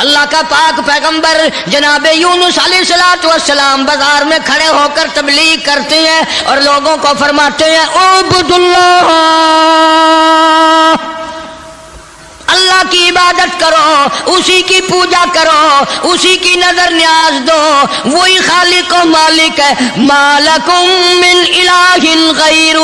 اللہ کا پاک پیغمبر جناب یونس علیہ السلام بازار میں کھڑے ہو کر تبلیغ کرتے ہیں اور لوگوں کو فرماتے ہیں اعبدوا اللہ، اللہ کی عبادت کرو، اسی کی پوجا کرو، اسی کی نظر نیاز دو، وہی خالق و مالک ہے۔ ما لکم من الہ غیر،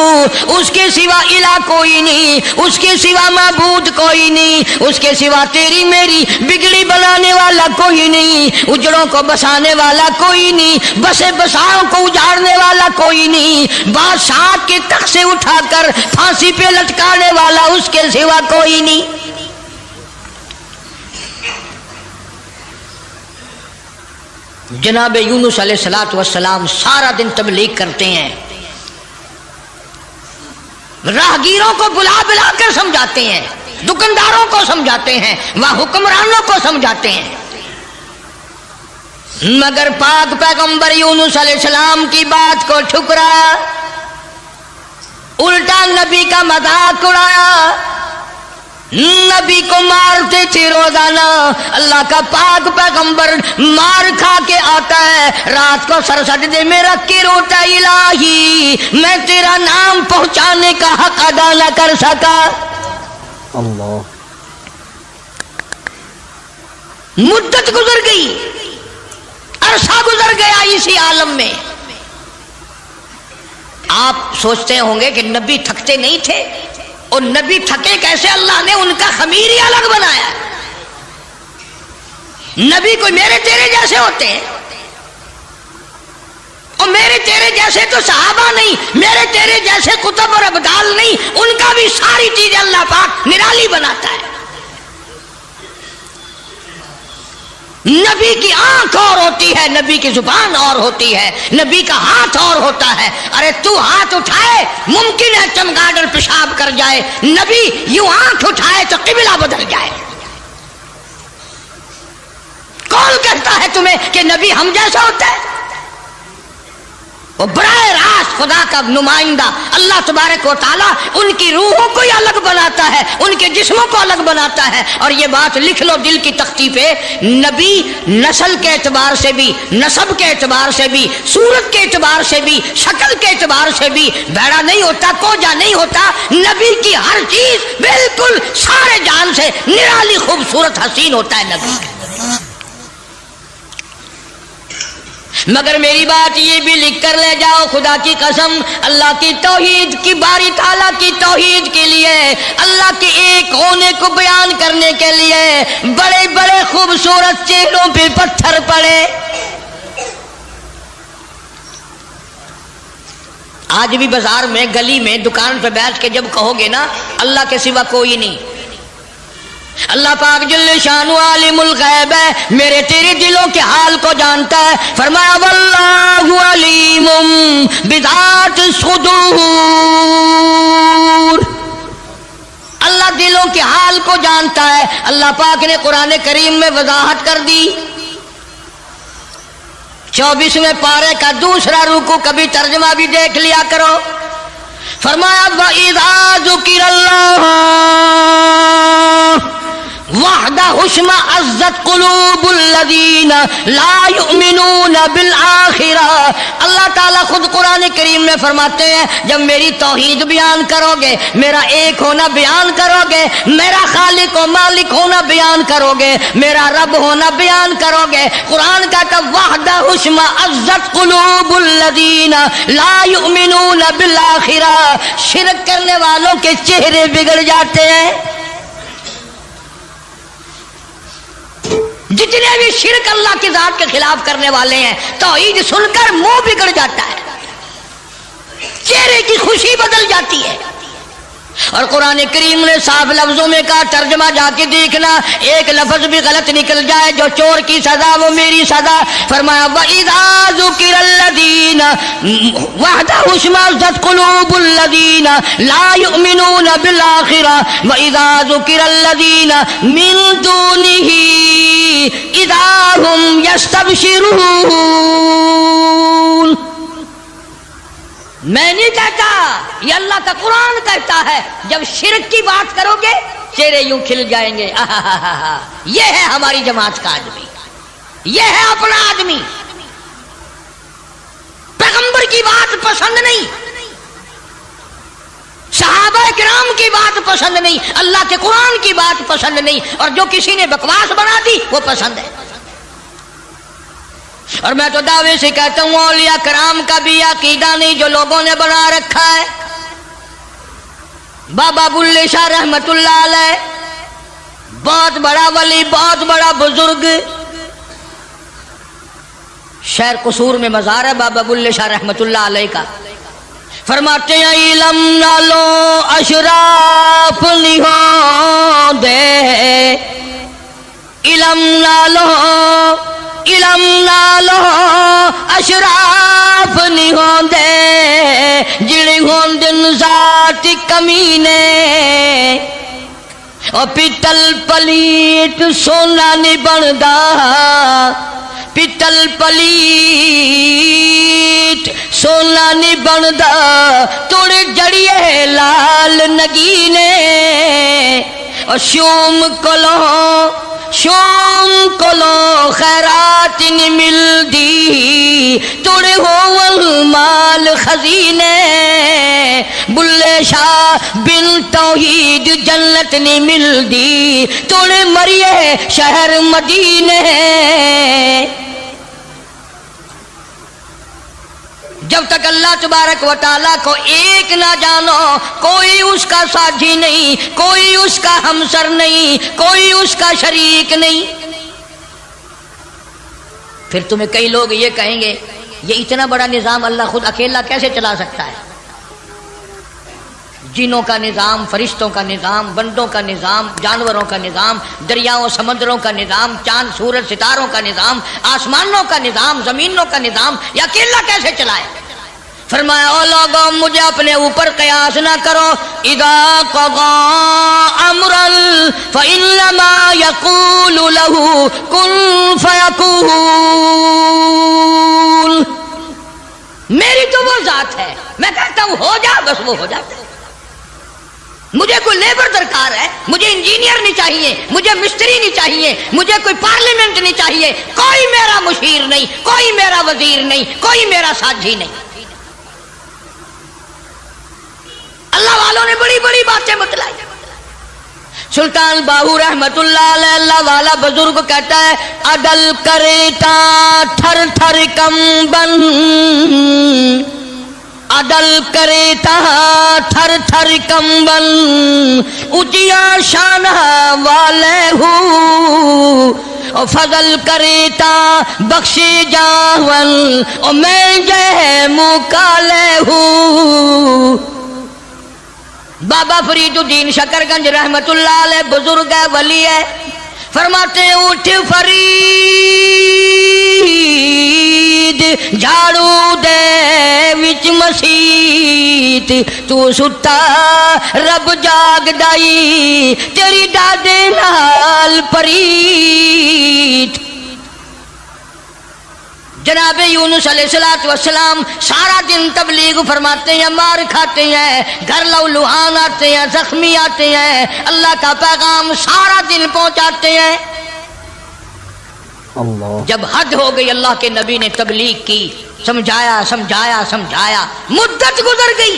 اس کے سوا الہ کوئی نہیں، اس کے سوا معبود کوئی نہیں، اس کے سوا تیری میری بگڑی بنانے والا کوئی نہیں، اجڑوں کو بسانے والا کوئی نہیں، بسے بساؤں کو اجاڑنے والا کوئی نہیں، بادشاہ کے تخت سے اٹھا کر پھانسی پہ لٹکانے والا اس کے سوا کوئی نہیں۔ جناب یونس علیہ السلام سارا دن تبلیغ کرتے ہیں، راہگیروں کو بلا بلا کر سمجھاتے ہیں، دکانداروں کو سمجھاتے ہیں، وہ حکمرانوں کو سمجھاتے ہیں، مگر پاک پیغمبر یونس علیہ السلام کی بات کو ٹھکرایا، الٹا نبی کا مذاق اڑایا، نبی کو مارتے تھے روزانہ۔ اللہ کا پاک پیغمبر مار کھا کے آتا ہے، رات کو سر سجدے میں رکھ کے روتا الہی میں تیرا نام پہنچانے کا حق ادا نہ کر سکا۔ اللہ، مدت گزر گئی، عرصہ گزر گیا اسی عالم میں۔ آپ سوچتے ہوں گے کہ نبی تھکتے نہیں تھے، اور نبی تھکے کیسے؟ اللہ نے ان کا خمیر ہی الگ بنایا۔ نبی کوئی میرے تیرے جیسے ہوتے ہیں، اور میرے تیرے جیسے تو صحابہ نہیں، میرے تیرے جیسے کتب اور ابدال نہیں، ان کا بھی ساری چیزیں اللہ پاک نرالی بناتا ہے۔ نبی کی آنکھ اور ہوتی ہے، نبی کی زبان اور ہوتی ہے، نبی کا ہاتھ اور ہوتا ہے۔ ارے تو ہاتھ اٹھائے ممکن ہے چمگادڑ پیشاب کر جائے، نبی یوں آنکھ اٹھائے تو قبلہ بدل جائے۔ کون کہتا ہے تمہیں کہ نبی ہم جیسا ہوتا ہے؟ وہ براہ راست خدا کا نمائندہ اللہ تبارک و تعالیٰ ان کی روحوں کو ہی الگ بناتا ہے، ان کے جسموں کو الگ بناتا ہے۔ اور یہ بات لکھ لو دل کی تختی پہ، نبی نسل کے اعتبار سے بھی، نسب کے اعتبار سے بھی، صورت کے اعتبار سے بھی، شکل کے اعتبار سے بھی بھیڑا نہیں ہوتا، کوجا نہیں ہوتا۔ نبی کی ہر چیز بالکل سارے جان سے نرالی خوبصورت حسین ہوتا ہے نبی۔ مگر میری بات یہ بھی لکھ کر لے جاؤ، خدا کی قسم، اللہ کی توحید کی، باری تعالیٰ کی توحید کے لیے، اللہ کے ایک ہونے کو بیان کرنے کے لیے بڑے بڑے خوبصورت چہروں پہ پتھر پڑے۔ آج بھی بازار میں، گلی میں، دکان پہ بیٹھ کے جب کہو گے نا اللہ کے سوا کوئی نہیں، اللہ پاک جل شانہ عالم الغیب ہے، میرے تیرے دلوں کے حال کو جانتا ہے۔ فرمایا واللہ علیم بذات الصدور، اللہ دلوں کے حال کو جانتا ہے۔ اللہ پاک نے قرآن کریم میں وضاحت کر دی، 24ویں پارے کا دوسرا رکوع، کبھی ترجمہ بھی دیکھ لیا کرو۔ فرمایا وَإِذَا ذُكِرَ اللَّهُ وَحْدَهُ اشْمَأَزَّتْ قُلُوبُ الَّذِينَ لَا يُؤْمِنُونَ بِالْآخِرَةِ۔ اللہ تعالیٰ خود قرآن کریم میں فرماتے ہیں جب میری توحید بیان کرو گے، میرا ایک ہونا بیان کرو گے، میرا خالق و مالک ہونا بیان کرو گے، میرا رب ہونا بیان کرو گے، قرآن کا تب وَحْدَهُ اشْمَأَزَّتْ قُلُوبُ الَّذِينَ لَا يُؤْمِنُونَ بِالْآخِرَةِ، شرک کرنے والوں کے چہرے بگڑ جاتے ہیں۔ جتنے بھی شرک اللہ کی ذات کے خلاف کرنے والے ہیں، توحید سن کر منہ بگڑ جاتا ہے، چہرے کی خوشی بدل جاتی ہے۔ اور قرآن کریم نے صاف لفظوں میں کہا، ترجمہ جا کے دیکھنا، ایک لفظ بھی غلط نکل جائے، جو چور کی سزا وہ میری سزا۔ فرمایا وَإِذَا ذُكِرَ الَّذِينَ وَحْدَهُ اشْمَأَزَّتْ قُلُوبُ الَّذِينَ لَا يُؤْمِنُونَ بِالْآخِرَةِ وَإِذَا ذُكِرَ الَّذِينَ مِن دُونِهِ إِذَا هُمْ يَسْتَبْشِرُونَ۔ میں نہیں کہتا، یہ اللہ کا قرآن کہتا ہے، جب شرک کی بات کرو گے چہرے یوں کھل جائیں گے. یہ ہے ہماری جماعت کا آدمی, یہ ہے اپنا آدمی. پیغمبر کی بات پسند نہیں, صحابہ کرام کی بات پسند نہیں, اللہ کے قرآن کی بات پسند نہیں, اور جو کسی نے بکواس بنا دی وہ پسند ہے. اور میں تو دعوے سے کہتا ہوں اولیاء کرام کا بھی عقیدہ نہیں جو لوگوں نے بنا رکھا ہے. بابا بلے شاہ رحمت اللہ علیہ بہت بڑا ولی, بہت بڑا بزرگ, شہر قصور میں مزار ہے بابا بلے شاہ رحمت اللہ علیہ کا. فرماتے ہیں علم نہ لو اشراف نہیں ہو دے, علم نہ لو, علم نہ لو اشراف نہیں ہو دے, جڑے ہون دن ذات کمینے, اور پیتل پلیٹ سونا نہیں بندا, پیتل پلیٹ سونا نہیں بندا, توڑے جڑیے لال نگینے, اور شوم کلو خیرات نہیں ملدی, توڑے ہو مال خزینے, بلے شاہ بن توحید جنت نہیں ملدی, توڑے مریے شہر مدینے. جب تک اللہ تبارک و تعالیٰ کو ایک نہ جانو, کوئی اس کا ساتھی نہیں, کوئی اس کا ہمسر نہیں, کوئی اس کا شریک نہیں. پھر تمہیں کئی لوگ یہ کہیں گے یہ اتنا بڑا نظام اللہ خود اکیلا کیسے چلا سکتا ہے؟ جنوں کا نظام, فرشتوں کا نظام, بندوں کا نظام, جانوروں کا نظام, دریاؤں سمندروں کا نظام, چاند سورج ستاروں کا نظام, آسمانوں کا نظام, زمینوں کا نظام, یہ اکیلا کیسے چلائے؟ فرمایا او لوگوں مجھے اپنے اوپر قیاس نہ کرو, اذا قضى امرا فانما يقول له كن فيكون. میری تو وہ ذات ہے, میں کہتا ہوں ہو جا, بس وہ ہو جاتا ہے. مجھے کوئی لیبر درکار ہے, مجھے انجینئر نہیں چاہیے, مجھے مستری نہیں چاہیے, مجھے کوئی پارلیمنٹ نہیں چاہیے, کوئی میرا مشیر نہیں, کوئی میرا وزیر نہیں, کوئی میرا ساتھی نہیں. اللہ والوں نے بڑی بڑی باتیں بتلائی. سلطان باہو رحمت اللہ علیہ اللہ والا بزرگ کہتا ہے عدل کریتا تھر تھر کمبن, عدل کریتا تھر تھر کمبن, اچیا شان والے ہوں, اور فضل کریتا بخشی جاون, اور میں جہ مکالے ہوں. بابا فرید الدین شکر گنج رحمت اللہ علیہ بزرگ ہے, ولی ہے. فرماتے ہیں اٹھ فرید جھاڑو دے وچ مسیت, تو ستا رب جاگ دائی تیری ڈاڈے نال پریت. جناب یونس علیہ السلام سارا دن تبلیغ فرماتے ہیں, مار کھاتے ہیں, گھر لہوان آتے ہیں, زخمی آتے ہیں, اللہ کا پیغام سارا دن پہنچاتے ہیں. اللہ. جب حد ہو گئی اللہ کے نبی نے تبلیغ کی, سمجھایا سمجھایا سمجھایا, مدت گزر گئی.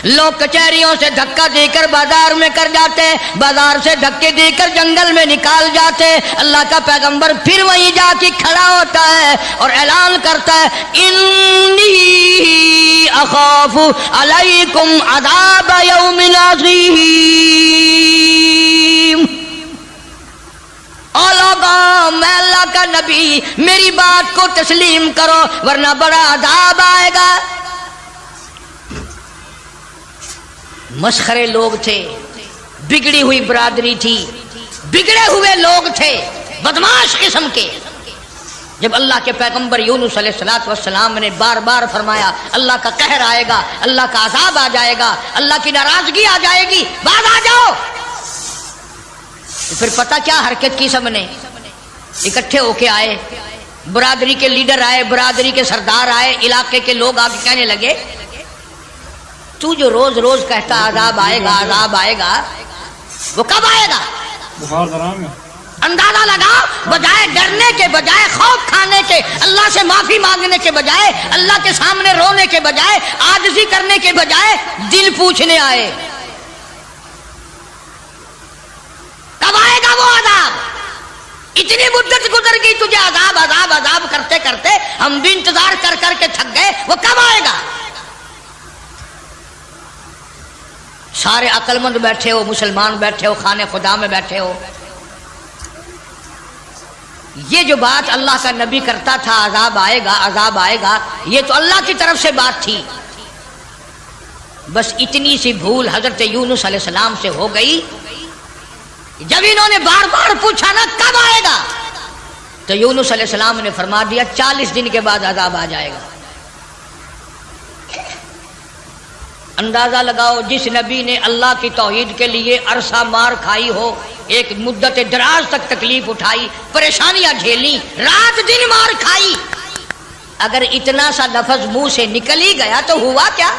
لوگ کچہریوں سے دھکا دے کر بازار میں کر جاتے, بازار سے دھکے دے کر جنگل میں نکال جاتے. اللہ کا پیغمبر پھر وہیں جا کے کھڑا ہوتا ہے اور اعلان کرتا ہے انی اخاف علیکم عذاب یوم عظیم. او لوگوں میں اللہ کا نبی, میری بات کو تسلیم کرو ورنہ بڑا عذاب آئے گا. مسخرے لوگ تھے, بگڑی ہوئی برادری تھی, بگڑے ہوئے لوگ تھے, بدماش قسم کے. جب اللہ کے پیغمبر یونس علیہ السلام نے بار بار فرمایا اللہ کا قہر آئے گا, اللہ کا عذاب آ جائے گا, اللہ کی ناراضگی آ جائے گی, بعد آ جاؤ, تو پھر پتہ کیا حرکت کی. سب نے اکٹھے ہو کے آئے, برادری کے لیڈر آئے, برادری کے سردار آئے, علاقے کے لوگ آ کے کہنے لگے تو جو روز روز کہتا عذاب آئے گا عذاب آئے گا, وہ کب آئے گا؟ بخار درام ہے. اندازہ لگا، بجائے ڈرنے کے، بجائے خوف کھانے کے، اللہ سے معافی مانگنے کے بجائے، اللہ کے سامنے رونے کے بجائے، عاجزی کرنے کے بجائے دل پوچھنے آئے کب آئے گا وہ عذاب؟ اتنی مدت گزر گئی تجھے عذاب عذاب عذاب کرتے کرتے، ہم بھی انتظار کر کر کے تھک گئے، وہ کب آئے گا؟ سارے عقل مند بیٹھے ہو، مسلمان بیٹھے ہو، خانے خدا میں بیٹھے ہو، یہ جو بات اللہ کا نبی کرتا تھا عذاب آئے گا عذاب آئے گا، یہ تو اللہ کی طرف سے بات تھی، بس اتنی سی بھول حضرت یونس علیہ السلام سے ہو گئی. جب انہوں نے بار بار پوچھا نا کب آئے گا، تو یونس علیہ السلام نے فرما دیا 40 دن کے بعد عذاب آ جائے گا. اندازہ لگاؤ، جس نبی نے اللہ کی توحید کے لیے عرصہ مار کھائی ہو، ایک مدت دراز تک تکلیف اٹھائی، پریشانیاں جھیلی، رات دن مار کھائی، اگر اتنا سا لفظ منہ سے نکل ہی گیا تو ہوا کیا؟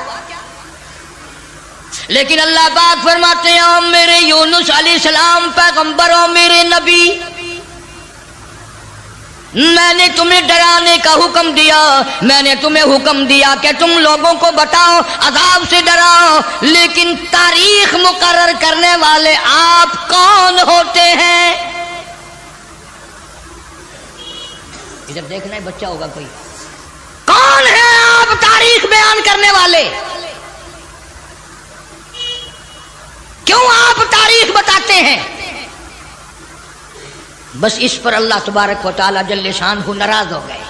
لیکن اللہ پاک فرماتے ہیں او میرے یونس علیہ السلام پیغمبر، او میرے نبی، میں نے تمہیں ڈرانے کا حکم دیا، میں نے تمہیں حکم دیا کہ تم لوگوں کو بتاؤ، عذاب سے ڈراؤ، لیکن تاریخ مقرر کرنے والے آپ کون ہوتے ہیں؟ ادھر دیکھنا ہے، بچہ ہوگا کوئی، کون ہے آپ تاریخ بیان کرنے والے؟ کیوں آپ تاریخ بتاتے ہیں؟ بس اس پر اللہ تبارک و تعالی جل شانہ ناراض ہو گئے.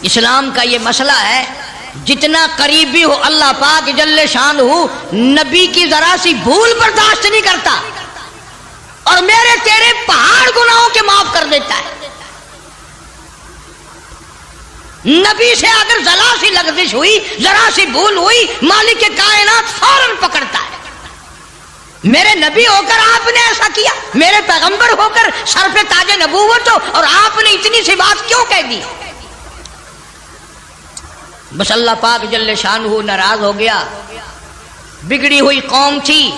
اسلام کا یہ مسئلہ ہے، جتنا قریبی ہو اللہ پاک جل شانہ نبی کی ذرا سی بھول برداشت نہیں کرتا، اور میرے تیرے پہاڑ گناہوں کے معاف کر دیتا ہے. نبی سے اگر ذرا سی لغزش ہوئی، ذرا سی بھول ہوئی، مالک کائنات فوراً پکڑتا ہے. میرے نبی ہو کر آپ نے ایسا کیا، میرے پیغمبر ہو کر سر پہ تاج نبوت ہو، اور آپ نے اتنی سی بات کیوں کہہ دی؟ بس اللہ پاک جل شانہ ناراض ہو گیا. بگڑی ہوئی قوم تھی،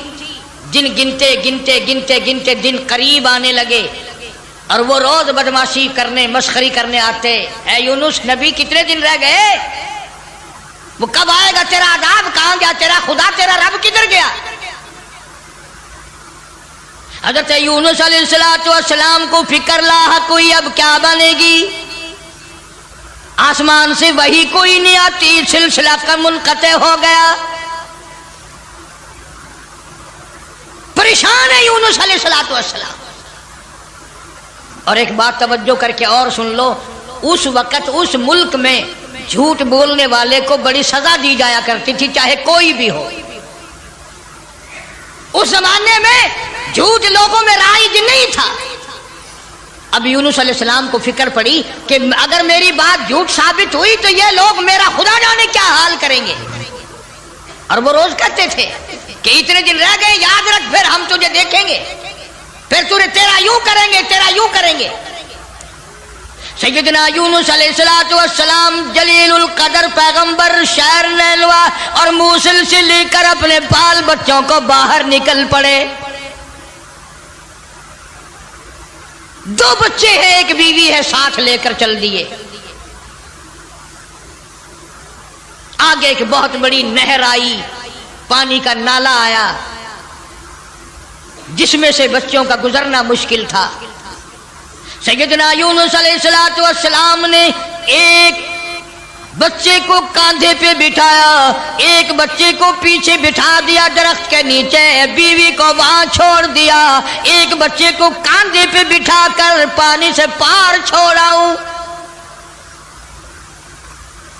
جن گنتے گنتے گنتے گنتے دن قریب آنے لگے، اور وہ روز بدماشی کرنے، مسخری کرنے آتے. اے یونس نبی کتنے دن رہ گئے؟ وہ کب آئے گا تیرا عذاب؟ کہاں گیا تیرا خدا؟ تیرا رب کدھر گیا؟ حضرت یونس علیہ السلام کو فکر لاحق ہوئی، اب کیا بنے گی؟ آسمان سے وہی کوئی نہیں آتی، سلسلہ کا منقطع ہو گیا. پریشان ہے یونس علیہ السلام. اور ایک بات توجہ کر کے اور سن لو، اس وقت اس ملک میں جھوٹ بولنے والے کو بڑی سزا دی جایا کرتی تھی، چاہے کوئی بھی ہو. اس زمانے میں جھوٹ لوگوں میں رائج نہیں تھا. اب یونس علیہ السلام کو فکر پڑی کہ اگر میری بات جھوٹ ثابت ہوئی تو یہ لوگ میرا خدا جانے کیا حال کریں گے. اور وہ روز کہتے تھے کہ اتنے دن رہ گئے، یاد رکھ، پھر ہم تجھے دیکھیں گے، پھر تیرا یوں کریں گے، تیرا یوں کریں گے. سیدنا یونس علیہ السلام جلیل القدر پیغمبر شہر نیلوا اور موصل سے لے کر اپنے بال بچوں کو باہر نکل پڑے. 2 بچے ہیں، ایک بیوی ہے، ساتھ لے کر چل دیے. آگے ایک بہت بڑی نہر آئی، پانی کا نالا آیا جس میں سے بچوں کا گزرنا مشکل تھا. سیدنا یونس علیہ السلام نے ایک بچے کو کاندھے پہ بٹھایا، ایک بچے کو پیچھے بٹھا دیا درخت کے نیچے، بیوی کو وہاں چھوڑ دیا، ایک بچے کو کاندھے پہ بٹھا کر پانی سے پار چھوڑاؤں.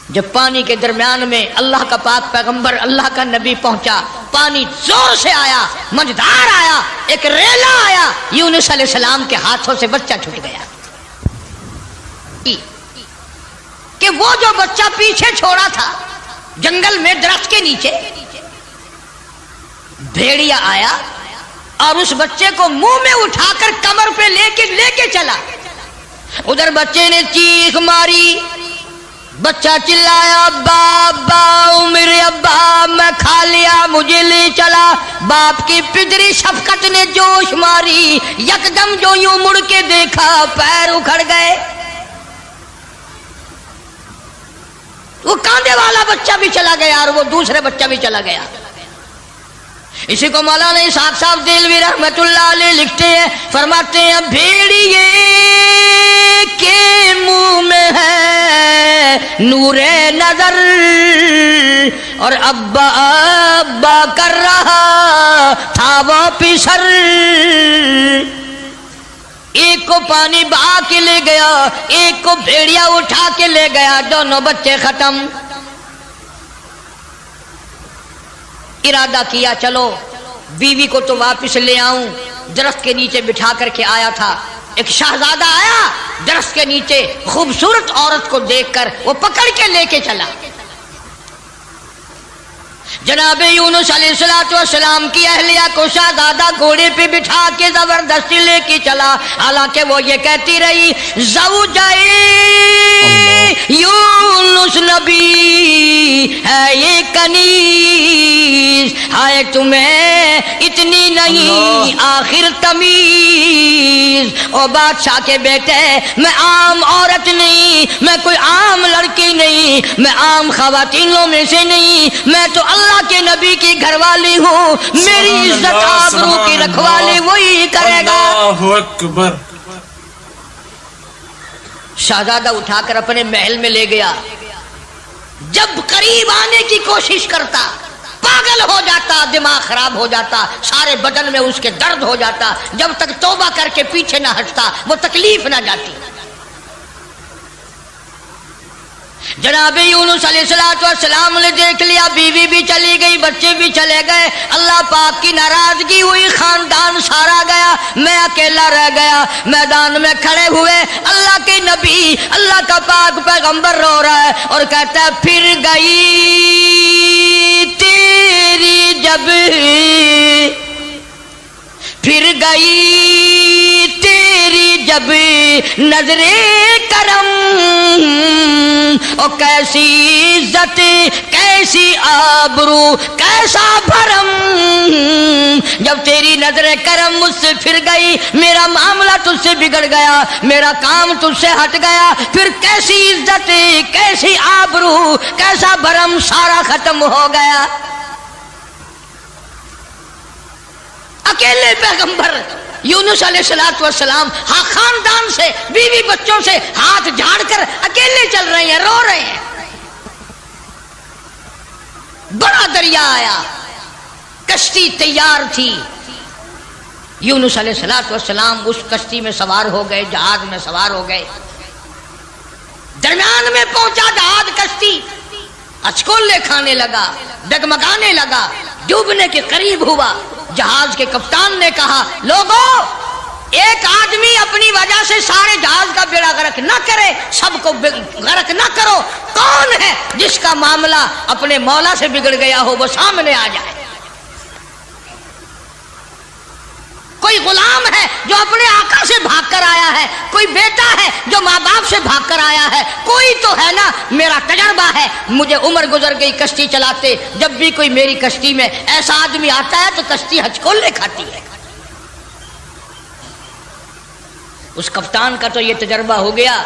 جب پانی کے درمیان میں اللہ کا پاک پیغمبر، اللہ کا نبی پہنچا، پانی زور سے آیا، مجدار آیا، ایک ریلا آیا، یونس علیہ السلام کے ہاتھوں سے بچہ چھوٹ گیا. کہ وہ جو بچہ پیچھے چھوڑا تھا جنگل میں درخت کے نیچے، بھیڑیا آیا اور اس بچے کو منہ میں اٹھا کر کمر پہ لے کے چلا. ادھر بچے نے چیخ ماری، بچہ چلایا ابا ابا میرے ابا میں کھا لیا مجھے لے چلا. باپ کی پدری شفقت نے جوش ماری, یکدم جو یوں مڑ کے دیکھا پیر اکھڑ گئے. وہ کاندھے والا بچہ بھی چلا گیا اور وہ دوسرے بچہ بھی چلا گیا. اسی کو مولانا اسحاق صاحب دہلوی رحمت اللہ علیہ لکھتے ہیں, فرماتے ہیں بھیڑیے کے منہ میں ہے نور نظر اور ابا ابا کر رہا تھا وہ پیشر. ایک کو پانی بہا کے لے گیا, ایک کو بھیڑیا اٹھا کے لے گیا, دونوں بچے ختم. ارادہ کیا چلو بیوی کو تو واپس لے آؤں. درخت کے نیچے بٹھا کر کے آیا تھا. ایک شہزادہ آیا, درخت کے نیچے خوبصورت عورت کو دیکھ کر وہ پکڑ کے لے کے چلا. جناب یونس علیہ السلام کی اہلیہ کو شہزادہ گھوڑے پہ بٹھا کے زبردستی لے کے چلا. حالانکہ وہ یہ کہتی رہی زوجائے یونس نبی ہے یہ کنیز, ہائے تمہیں اتنی نہیں آخر تمیز. او بادشاہ کے بیٹے میں عام عورت نہیں, میں کوئی عام لڑکی نہیں, میں عام خواتینوں میں سے نہیں, میں تو اللہ کے نبی کی گھر والی ہوں. میری عزت آبرو کی رکھوالی وہی کرے گا. اللہ اکبر. شہزادہ اٹھا کر اپنے محل میں لے گیا. جب قریب آنے کی کوشش کرتا پاگل ہو جاتا, دماغ خراب ہو جاتا, سارے بدن میں اس کے درد ہو جاتا. جب تک توبہ کر کے پیچھے نہ ہٹتا وہ تکلیف نہ جاتی. جناب یونس علیہ السلام نے دیکھ لیا, بیوی بھی چلی گئی, بچے بھی چلے گئے. اللہ پاک کی ناراضگی ہوئی, خاندان سارا گیا, میں اکیلا رہ گیا. میدان میں کھڑے ہوئے اللہ کے نبی, اللہ کا پاک پیغمبر رو رہا ہے اور کہتا ہے پھر گئی تیری جب, پھر گئی تیری جب نظر کرم, او کیسی عزت کیسی آبرو کیسا بھرم. جب تیری نظر کرم مجھ سے پھر گئی, میرا معاملہ تجھ سے بگڑ گیا, میرا کام تجھ سے ہٹ گیا, پھر کیسی عزت کیسی آبرو کیسا بھرم سارا ختم ہو گیا. اکیلے پیغمبر یونس علیہ السلام ہاں خاندان سے بیوی بچوں سے ہاتھ جھاڑ کر اکیلے چل رہے ہیں, رو رہے ہیں. بڑا دریا آیا, کشتی تیار تھی. یونس علیہ السلام اس کشتی میں سوار ہو گئے, جہاز میں سوار ہو گئے. درمیان میں پہنچا جہاز, کشتی اچکولے کھانے لگا, ڈگمگانے لگا, ڈوبنے کے قریب ہوا. جہاز کے کپتان نے کہا لوگوں ایک آدمی اپنی وجہ سے سارے جہاز کا بیڑا غرق نہ کرے, سب کو غرق نہ کرو. کون ہے جس کا معاملہ اپنے مولا سے بگڑ گیا ہو وہ سامنے آ جائے. کوئی غلام ہے جو اپنے آقا سے بھاگ کر آیا ہے, کوئی بیٹا ہے جو ماں باپ سے بھاگ کر آیا ہے, کوئی تو ہے نا. میرا تجربہ ہے, مجھے عمر گزر گئی کشتی چلاتے, جب بھی کوئی میری کشتی میں ایسا آدمی آتا ہے تو کشتی ہچکولے کھاتی ہے. اس کپتان کا تو یہ تجربہ ہو گیا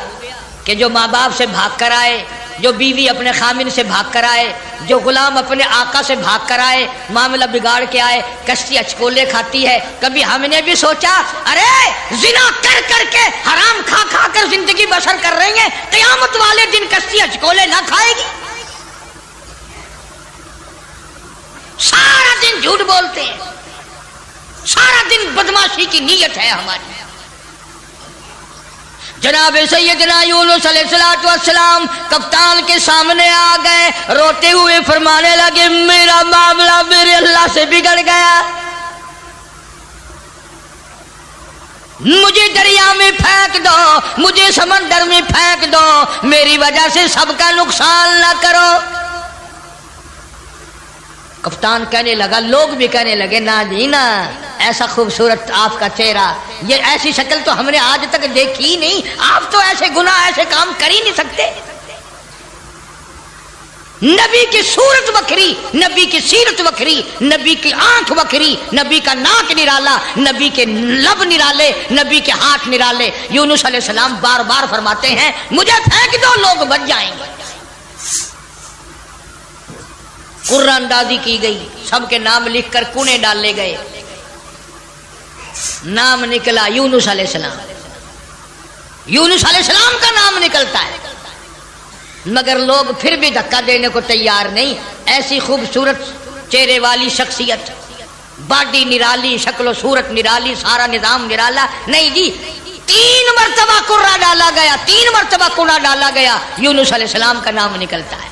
کہ جو ماں باپ سے بھاگ کر آئے, جو بیوی اپنے خامن سے بھاگ کر آئے, جو غلام اپنے آقا سے بھاگ کر آئے, معاملہ بگاڑ کے آئے, کشتی اچکولے کھاتی ہے. کبھی ہم نے بھی سوچا ارے زنا کر کر کے حرام کھا کھا کر زندگی بسر کر رہی ہیں, قیامت والے دن کشتی اچکولے نہ کھائے گی. سارا دن جھوٹ بولتے ہیں, سارا دن بدماشی کی نیت ہے ہماری. جناب سیدنا یونس علیہ السلام کپتان کے سامنے آ گئے, روتے ہوئے فرمانے لگے میرا معاملہ میرے اللہ سے بگڑ گیا, مجھے دریا میں پھینک دو, مجھے سمندر میں پھینک دو, میری وجہ سے سب کا نقصان نہ کرو. کپتان کہنے لگا, لوگ بھی کہنے لگے نہ جی نہ, ایسا خوبصورت آپ کا چہرہ, یہ ایسی شکل تو ہم نے آج تک دیکھی ہی نہیں, آپ تو ایسے گناہ ایسے کام کر ہی نہیں سکتے. نبی کی صورت وکھری، نبی کی سیرت وکھری، نبی کی آنکھ وکھری، نبی کا ناک نرالا، نبی کے لب نرالے، نبی کے ہاتھ نرالے۔ یونس علیہ السلام بار بار فرماتے ہیں مجھے پھینک دو لوگ بچ جائیں گے۔ قرآن اندازی کی گئی، سب کے نام لکھ کر کونے ڈالے گئے، نام نکلا یونس علیہ السلام۔ یونس علیہ السلام کا نام نکلتا ہے، مگر لوگ پھر بھی دھکا دینے کو تیار نہیں۔ ایسی خوبصورت چہرے والی شخصیت، باڈی نرالی، شکل و صورت نرالی، سارا نظام نرالا، نہیں جی 3 مرتبہ قرہ ڈالا گیا، 3 مرتبہ کوڑا ڈالا گیا، یونس علیہ السلام کا نام نکلتا ہے۔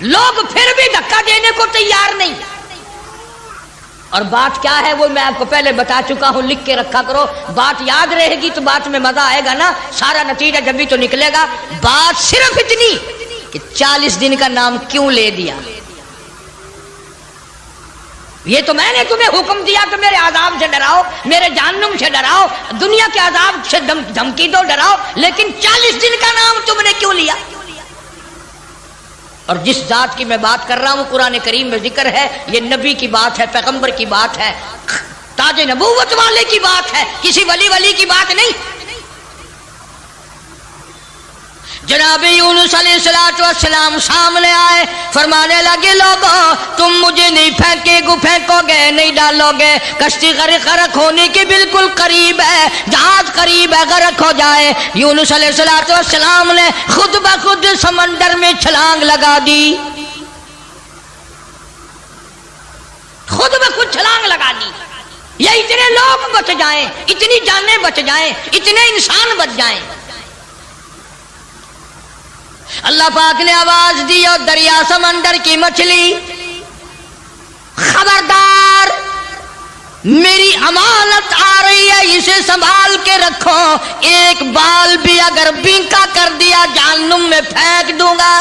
لوگ پھر بھی دھکا دینے کو تیار نہیں۔ اور بات کیا ہے وہ میں آپ کو پہلے بتا چکا ہوں، لکھ کے رکھا کرو، بات یاد رہے گی تو بات میں مزہ آئے گا نا، سارا نتیجہ جب بھی تو نکلے گا۔ بات صرف اتنی کہ 40 دن کا نام کیوں لے دیا؟ یہ تو میں نے تمہیں حکم دیا کہ میرے عذاب سے ڈراؤ، میرے جہنم سے ڈراؤ، دنیا کے عذاب سے دھمکی دو، ڈراؤ، لیکن 40 دن کا نام تم نے کیوں لیا؟ اور جس ذات کی میں بات کر رہا ہوں قرآن کریم میں ذکر ہے، یہ نبی کی بات ہے، پیغمبر کی بات ہے، تاج نبوت والے کی بات ہے، کسی ولی کی بات نہیں۔ جناب یونس علیہ السلام سامنے آئے، فرمانے لگے لوگوں تم مجھے نہیں پھینکو گے، نہیں ڈالو گے، کشتی غرق ہونے کے بالکل قریب ہے، جہاز قریب ہے غرق ہو جائے۔ یونس علیہ السلام نے خود بخود سمندر میں چھلانگ لگا دی، خود بخود چھلانگ لگا دی، یا اتنے لوگ بچ جائیں، اتنی جانیں بچ جائیں، اتنے انسان بچ جائیں۔ اللہ پاک نے آواز دی اور دریا سمندر کی مچھلی خبردار، میری امانت آ رہی ہے، اسے سنبھال کے رکھو، ایک بال بھی اگر بینکا کر دیا جہنم میں پھینک دوں گا۔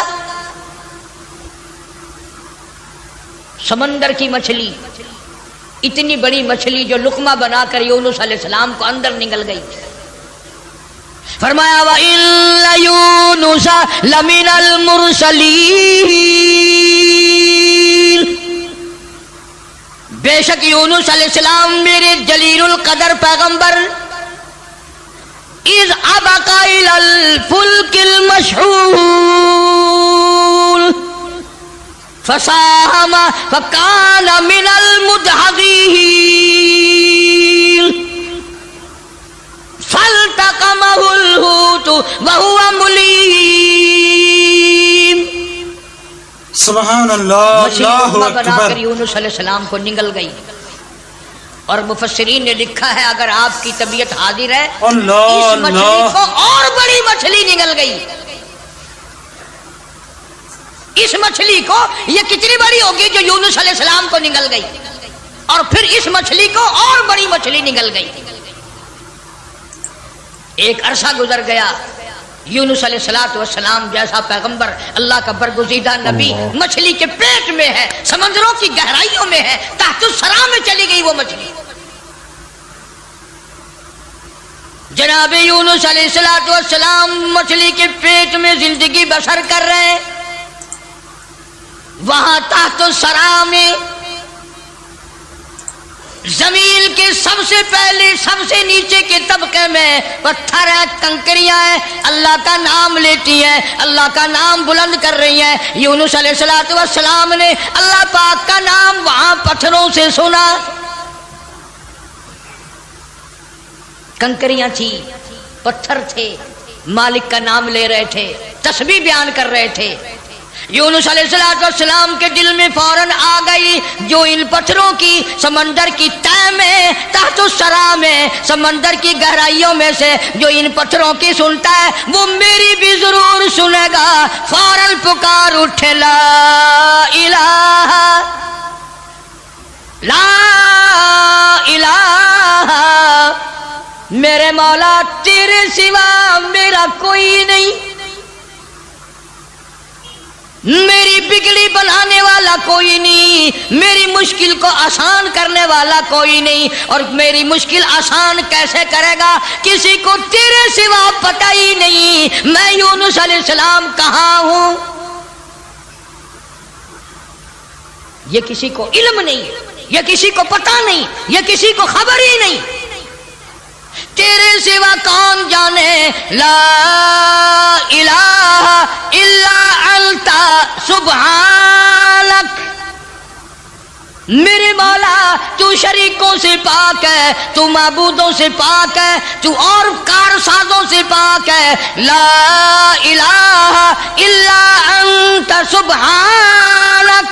سمندر کی مچھلی، اتنی بڑی مچھلی جو لقمہ بنا کر یونس علیہ السلام کو اندر نگل گئی۔ فرمایا وَإِنَّ يُونُسَ لَمِنَ الْمُرْسَلِينَ، بے شک یونس علیہ السلام میرے جلیل القدر پیغمبر، اِذْ أَبَقَ إِلَى الْفُلْكِ الْمَشْحُونِ فَسَاهَمَ فَكَانَ مِنَ الْمُدْحَضِينَ فَالْتَقَمَهُ الْحُوتُ وَهُوَ مُلِيمٌ۔ سبحان اللہ، اللہ بنا اکبر۔ کر یونس علیہ السلام کو نگل گئی، اور مفسرین نے لکھا ہے اگر آپ کی طبیعت حاضر ہے اللہ اس مچھلی اللہ، کو اور بڑی مچھلی نگل گئی۔ اس مچھلی کو یہ کتنی بڑی ہوگی جو یونس علیہ السلام کو نگل گئی، اور پھر اس مچھلی کو اور بڑی مچھلی نگل گئی۔ ایک عرصہ گزر گیا، یونس علیہ السلام جیسا پیغمبر، اللہ کا برگزیدہ نبی مچھلی کے پیٹ میں ہے، سمندروں کی گہرائیوں میں ہے، تحت الثرا میں چلی گئی وہ مچھلی۔ جناب یونس علیہ السلام مچھلی کے پیٹ میں زندگی بسر کر رہے ہیں، وہاں تحت الثرا میں زمین کے سب سے پہلے سب سے نیچے کے طبقے میں پتھر ہے، کنکریاں ہیں، اللہ کا نام لیتی ہیں، اللہ کا نام بلند کر رہی ہیں۔ یونس علیہ السلام نے اللہ پاک کا نام وہاں پتھروں سے سنا، کنکریاں تھی، پتھر تھے، مالک کا نام لے رہے تھے، تسبیح بیان کر رہے تھے۔ یونس علیہ السلام کے دل میں فوراً آ گئی، جو ان پتھروں کی سمندر کی تہ میں تحت الثرا میں سمندر کی گہرائیوں میں سے جو ان پتھروں کی سنتا ہے وہ میری بھی ضرور سنے گا۔ فوراً پکار اٹھے لا الہ لا الہ، میرے مولا تیرے سوا میرا کوئی نہیں۔ میری بگڑی بنانے والا کوئی نہیں، میری مشکل کو آسان کرنے والا کوئی نہیں، اور میری مشکل آسان کیسے کرے گا؟ کسی کو تیرے سوا پتہ ہی نہیں میں یونس علیہ السلام کہاں ہوں، یہ کسی کو علم نہیں، یہ کسی کو پتہ نہیں، یہ کسی کو خبر ہی نہیں، تیرے سوا کون جانے؟ لا الہ الا انت سبحانک، میرے مولا تو شریکوں سے پاک ہے، تو معبودوں سے پاک ہے، تو اور کارسازوں سے پاک ہے، لا الہ الا انت سبحانک،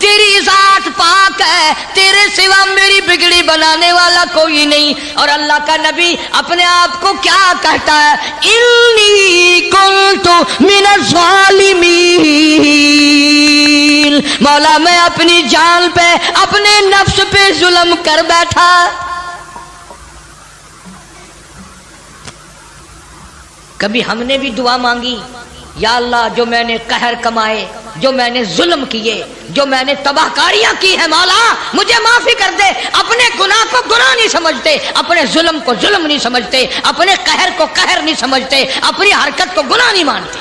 تیری ذات پاک ہے، تیرے سوا میری بگڑی بنانے والا کوئی نہیں۔ اور اللہ کا نبی اپنے آپ کو کیا کہتا ہے؟ انی کنت من الظالمین، مولا میں اپنی جان پہ اپنے نفس پہ ظلم کر بیٹھا۔ کبھی ہم نے بھی دعا مانگی، یا اللہ جو میں نے قہر کمائے، جو میں نے ظلم کیے، جو میں نے تباہ کاریاں کی ہیں، مولا مجھے معافی کر دے۔ اپنے گناہ کو گناہ نہیں سمجھتے، اپنے ظلم کو ظلم نہیں سمجھتے، اپنے قہر کو قہر نہیں سمجھتے، اپنی حرکت کو گناہ نہیں مانتے۔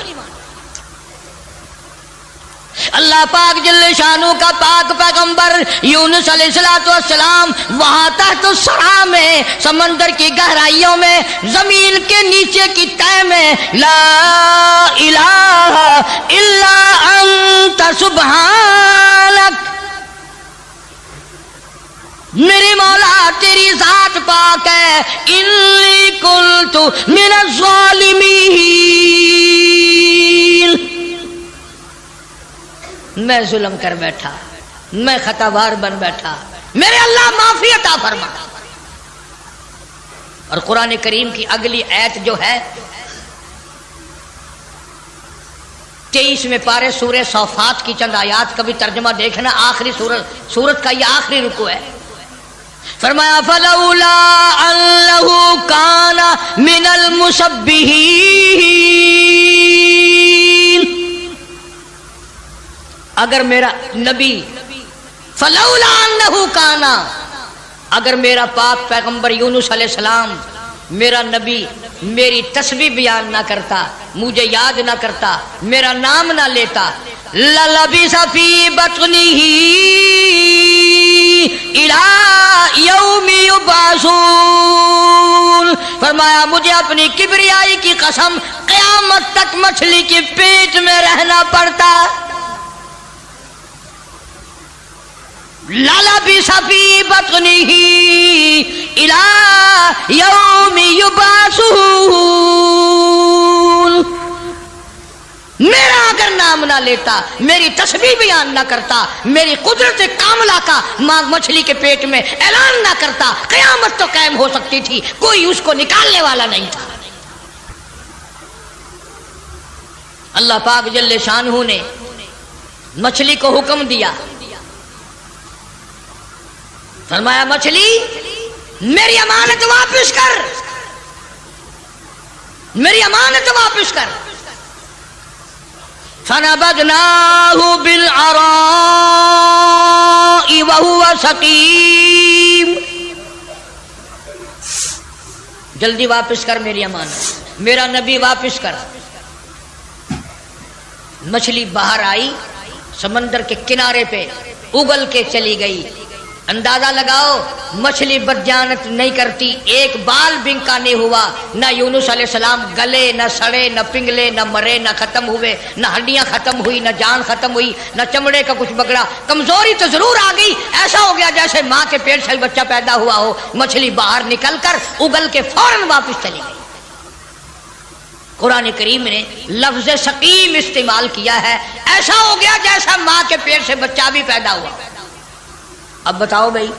اللہ پاک جل شانہ کا پاک پیغمبر یونس علیہ السلام وہاں تحت الثرى میں، سمندر کی گہرائیوں میں، زمین کے نیچے کی تہہ میں، لا الہ الا انت سبحانک، میرے مولا تیری ذات پاک ہے، انی کنت من الظالمین، میں ظلم کر بیٹھا، میں خطا بار بن بیٹھا، میرے اللہ معافی عطا فرما۔ اور قرآن کریم کی اگلی آیت جو ہے 23ویں پارے سورہ صافات کی چند آیات کا بھی ترجمہ دیکھنا، آخری سورت کا یہ آخری رکوع ہے۔ فرمایا فلولا انہ کان من المسبحین، اگر میرا نبی، فلولا انہ کانا، اگر میرا پاک پیغمبر یونس علیہ السلام، میرا نبی میری تسبیح بیان نہ کرتا، مجھے یاد نہ کرتا، میرا نام نہ لیتا، للبث فی بطنہ الی یوم یبعثون، فرمایا مجھے اپنی کبریائی کی قسم قیامت تک مچھلی کے پیٹ میں رہنا پڑتا۔ للبث فی بطنہ الی یوم یبعثون، میرا اگر نام نہ لیتا، میری تسبیح بیان نہ کرتا، میری قدرت کاملہ کا مچھلی کے پیٹ میں اعلان نہ کرتا، قیامت تو قائم ہو سکتی تھی، کوئی اس کو نکالنے والا نہیں تھا۔ اللہ پاک جل شانہ نے مچھلی کو حکم دیا، فرمایا مچھلی میری امانت واپس کر، میری امانت واپس کر۔ فنبذناه بالعراء وهو سقيم، جلدی واپس کر میری امانت، میرا نبی واپس کر۔ مچھلی باہر آئی، سمندر کے کنارے پہ اگل کے چلی گئی۔ اندازہ لگاؤ مچھلی بدجانت نہیں کرتی، ایک بال بنکا نہیں ہوا، نہ یونس علیہ السلام گلے، نہ سڑے، نہ پنگلے، نہ مرے، نہ ختم ہوئے، نہ ہڈیاں ختم ہوئی، نہ جان ختم ہوئی، نہ چمڑے کا کچھ بگڑا۔ کمزوری تو ضرور آ گئی، ایسا ہو گیا جیسے ماں کے پیٹ سے بچہ پیدا ہوا ہو۔ مچھلی باہر نکل کر اگل کے فوراً واپس چلی گئی۔ قرآن کریم نے لفظ سقیم استعمال کیا ہے، ایسا ہو گیا جیسا ماں کے پیٹ سے بچہ بھی پیدا ہوا۔ اب بتاؤ بھائی،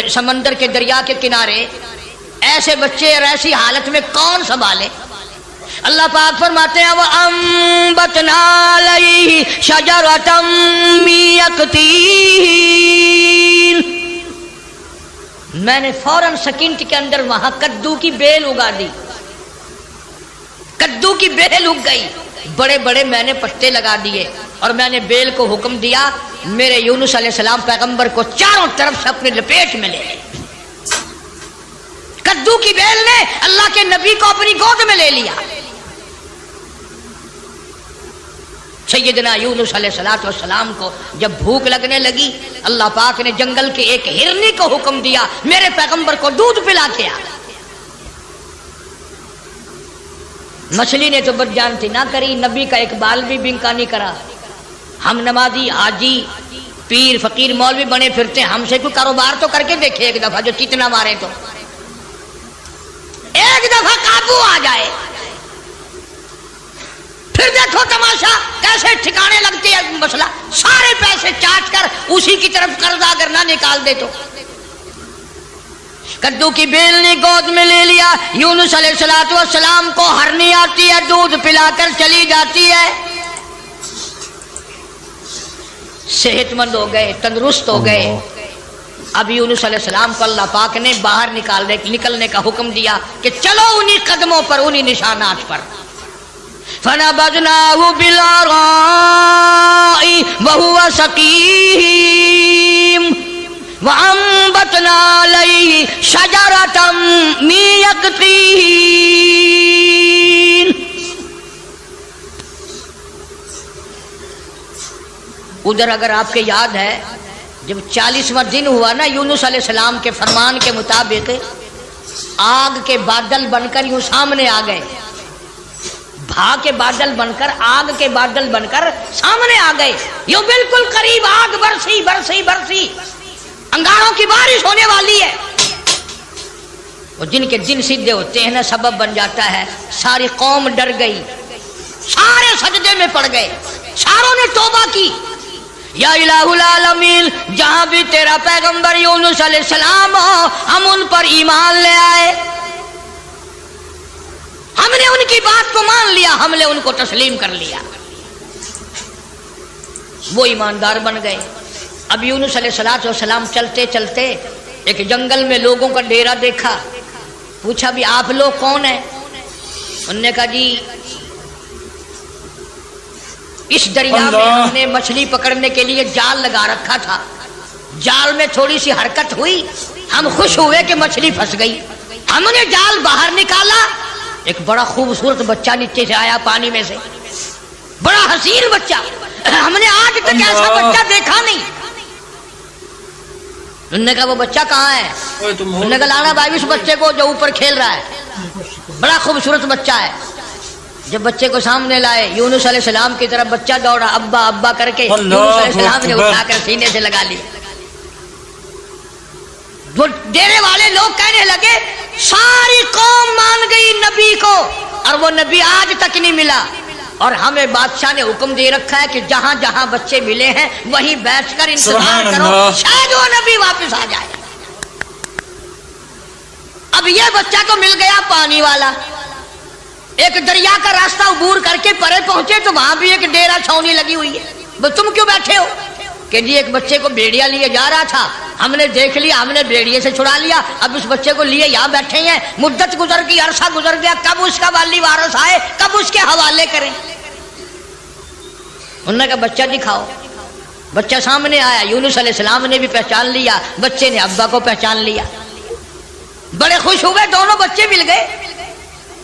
سمندر کے دریا کے کنارے ایسے بچے اور ایسی حالت میں کون سنبھالے؟ اللہ پاک فرماتے ہیں وَأَنبَتْنَا عَلَيْهِ شَجَرَةً مِّن يَقْطِينٍ، میں نے فوراً سیکنڈ کے اندر وہاں کدو کی بیل اگا دی، کدو کی بیل اگ گئی۔ بڑے بڑے میں نے پتے لگا دیے اور میں نے بیل کو حکم دیا میرے یونس علیہ السلام پیغمبر کو چاروں طرف سے اپنے لپیٹ میں لے لے۔ کدو کی بیل نے اللہ کے نبی کو اپنی گود میں لے لیا۔ سیدنا یونس علیہ السلام کو جب بھوک لگنے لگی اللہ پاک نے جنگل کے ایک ہرنی کو حکم دیا میرے پیغمبر کو دودھ پلا کے آ۔ مچھلی نے تو بدجانتی نہ کری، نبی کا ایک بال بھی بنکا نہیں کرا۔ ہم نمازی حاجی پیر فقیر مولوی بنے پھرتے ہیں، ہم سے کوئی کاروبار تو کر کے دیکھے ایک دفعہ، جو چتنا مارے تو ایک دفعہ قابو آ جائے، پھر دیکھو تماشا کیسے ٹھکانے لگتے ہیں مسئلہ، سارے پیسے چاٹ کر اسی کی طرف قرض اگر نہ نکال دے تو۔ کدو کی بیل نے گود میں لے لیا، یونس علیہ السلام کو ہرنی آتی ہے، دودھ پلا کر چلی جاتی ہے، صحت مند ہو گئے، تندرست ہو گئے۔ اب یونس علیہ السلام کو اللہ پاک نے باہر نکلنے کا حکم دیا کہ چلو انہی قدموں پر، انہی نشانات پر۔ فَنَبَذْنَاهُ بِالْعَرَاءِ وَهُوَ سَقِيمٌ وَأَنبَتْنَا عَلَيْهِ شَجَرَةً مِّن يَقْطِينٍ۔ ادھر اگر آپ کے یاد ہے جب 40واں دن ہوا نا، یونس علیہ السلام کے فرمان کے مطابق آگ کے بادل بن کر یوں سامنے آ گئے، بھا کے بادل بن کر، آگ کے بادل بن کر سامنے آ گئے، یوں بالکل قریب آگ برسی برسی برسی، انگاروں کی بارش ہونے والی ہے۔ وہ جن کے دن سیدھے ہوتے ہیں نا سبب بن جاتا ہے، ساری قوم ڈر گئی، سارے سجدے میں پڑ گئے، ساروں نے توبہ کی، یا الہ العالمین جہاں بھی تیرا پیغمبر یونس علیہ السلام ہو ہم ان پر ایمان لے آئے، ہم نے ان کی بات کو مان لیا، ہم نے ان کو تسلیم کر لیا۔ وہ ایماندار بن گئے۔ اب یونس علیہ السلام چلتے چلتے ایک جنگل میں لوگوں کا ڈیرا دیکھا، پوچھا بھی آپ لوگ کون ہیں؟ انہوں نے کہا جی اس دریا میں ہم نے مچھلی پکڑنے کے لیے جال لگا رکھا تھا، جال میں تھوڑی سی حرکت ہوئی، ہم خوش ہوئے کہ مچھلی پھنس گئی، ہم نے جال باہر نکالا، ایک بڑا خوبصورت بچہ نیچے سے آیا پانی میں سے، بڑا حسین بچہ، ہم نے آج تک ایسا بچہ دیکھا نہیں۔ انہوں نے کہا وہ بچہ کہاں ہے؟ انہوں نے کہا لانا بھائی اس بچے کو جو اوپر کھیل رہا ہے، بڑا خوبصورت بچہ ہے۔ جب بچے کو سامنے لائے یونس علیہ السلام کی طرف بچہ دوڑا، ابا ابا کر کے یونس علیہ السلام نے اٹھا کر سینے سے لگا لی۔ وہ ڈیرے والے لوگ کہنے لگے ساری قوم مان گئی نبی کو، اور وہ نبی آج تک نہیں ملا، اور ہمیں بادشاہ نے حکم دے رکھا ہے کہ جہاں جہاں بچے ملے ہیں وہیں بیٹھ کر انتظار کرو، شاید وہ نبی واپس آ جائے۔ اب یہ بچہ تو مل گیا پانی والا، ایک دریا کا راستہ عبور کر کے پرے پہنچے تو وہاں بھی ایک ڈیرا چھاونی لگی ہوئی ہے، تم کیوں بیٹھے ہو؟ کہ جی ایک بچے کو بھیڑیا لیے جا رہا تھا، ہم نے دیکھ لیا، ہم نے بھیڑیے سے چھڑا لیا، اب اس بچے کو لیے یہاں بیٹھے ہیں، مدت گزر گئی، عرصہ گزر گیا، کب اس کا والی وارث آئے، کب اس کے حوالے کریں۔ انہوں نے کہا بچہ دکھاؤ۔ بچہ سامنے آیا، یونس علیہ السلام نے بھی پہچان لیا، بچے نے ابا کو پہچان لیا، بڑے خوش ہوئے، دونوں بچے مل گئے۔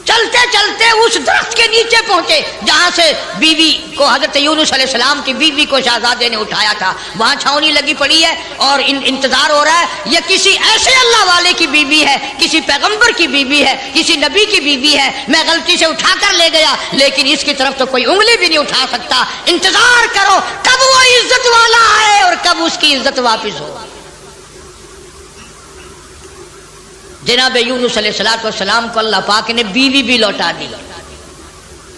چلتے چلتے اس درخت کے نیچے پہنچے جہاں سے بیوی کو، حضرت یونس علیہ السلام کی بیوی کو شہزادے نے اٹھایا تھا، وہاں چھاونی لگی پڑی ہے اور انتظار ہو رہا ہے، یہ کسی ایسے اللہ والے کی بیوی ہے، کسی پیغمبر کی بیوی ہے، کسی نبی کی بیوی ہے، میں غلطی سے اٹھا کر لے گیا لیکن اس کی طرف تو کوئی انگلی بھی نہیں اٹھا سکتا، انتظار کرو کب وہ عزت والا آئے اور کب اس کی عزت واپس ہو۔ جناب یونس علیہ السلام کو اللہ پاک نے بیوی بھی لوٹا دی،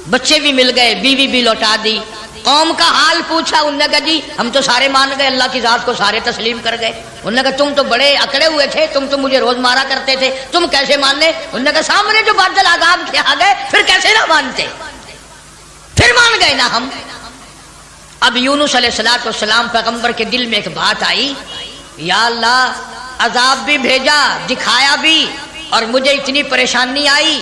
بچے بھی مل گئے، بیوی بھی لوٹا دی۔ قوم کا حال پوچھا، انہوں نے کہا جی ہم تو سارے مان گئے، اللہ کی ذات کو سارے تسلیم کر گئے۔ انہوں نے کہا تم تو بڑے اکڑے ہوئے تھے، تم تو مجھے روز مارا کرتے تھے، تم کیسے مان لے؟ انہوں نے کہا سامنے جو بادل عذاب کے آ گئے پھر کیسے نہ مانتے، پھر مان گئے نا ہم۔ اب یونس علیہ السلام پیغمبر کے دل میں ایک بات آئی، یا اللہ عذاب بھی بھیجا، دکھایا بھی، اور مجھے اتنی پریشانی آئی،